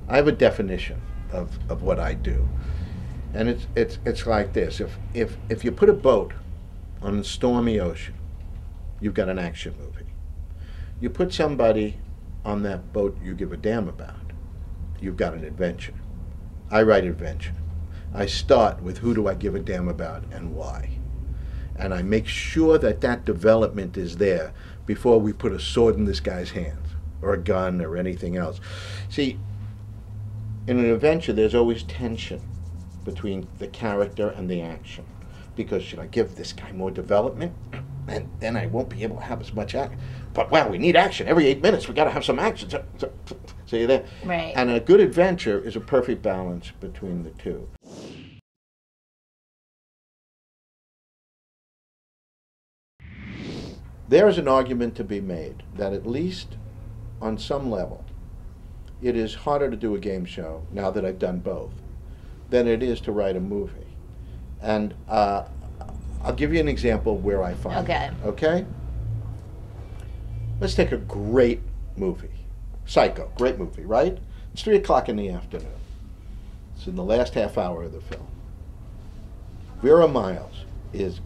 I have a definition of what I do, and it's like this: if you put a boat on a stormy ocean, you've got an action movie. You put somebody on that boat you give a damn about, you've got an adventure. I write adventure. I start with who do I give a damn about and why. And I make sure that that development is there before we put a sword in this guy's hands, or a gun, or anything else. See, in an adventure, there's always tension between the character and the action. Because should I give this guy more development? And then I won't be able to have as much action. But, well, we need action. Every 8 minutes, we got to have some action. So you're there. Right. And a good adventure is a perfect balance between the two. There is an argument to be made that at least on some level, it is harder to do a game show, now that I've done both, than it is to write a movie. And I'll give you an example where I find it. Okay? Let's take a great movie. Psycho, great movie, right? It's 3 o'clock in the afternoon. It's in the last half hour of the film. Vera Miles is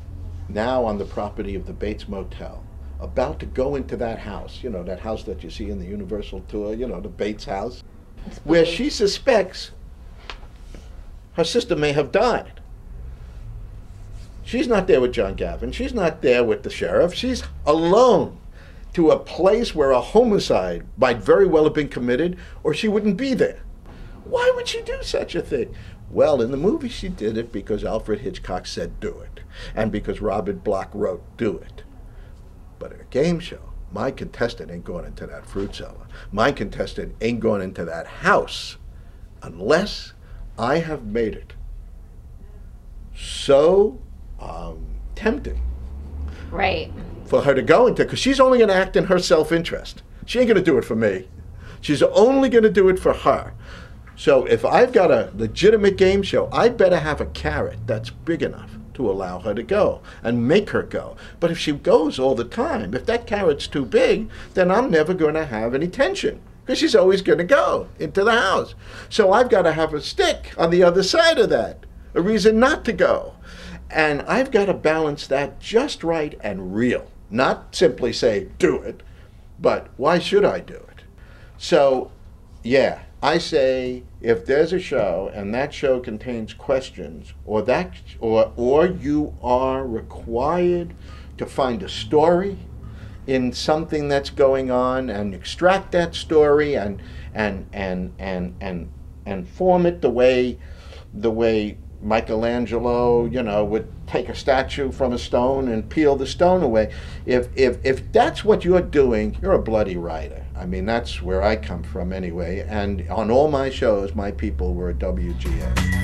now on the property of the Bates Motel, about to go into that house, you know, that house that you see in the Universal Tour, you know, the Bates house, where she suspects her sister may have died. She's not there with John Gavin. She's not there with the sheriff. She's alone to a place where a homicide might very well have been committed, or she wouldn't be there. Why would she do such a thing? Well, in the movie she did it because Alfred Hitchcock said do it, and because Robert Bloch wrote do it. But in a game show, my contestant ain't going into that fruit cellar. My contestant ain't going into that house unless I have made it so tempting. Right. For her to go into, because she's only going to act in her self-interest. She ain't going to do it for me. She's only going to do it for her. So if I've got a legitimate game show, I better have a carrot that's big enough to allow her to go and make her go. But if she goes all the time, if that carrot's too big, then I'm never going to have any tension, because she's always going to go into the house. So I've got to have a stick on the other side of that, a reason not to go. And I've got to balance that just right and real. Not simply say, do it, but why should I do it? So, yeah, I say if there's a show and that show contains questions, or you are required to find a story in something that's going on and extract that story and form it the way Michelangelo, you know, would take a statue from a stone and peel the stone away. If that's what you're doing, you're a bloody writer. I mean, that's where I come from anyway. And on all my shows, my people were WGA.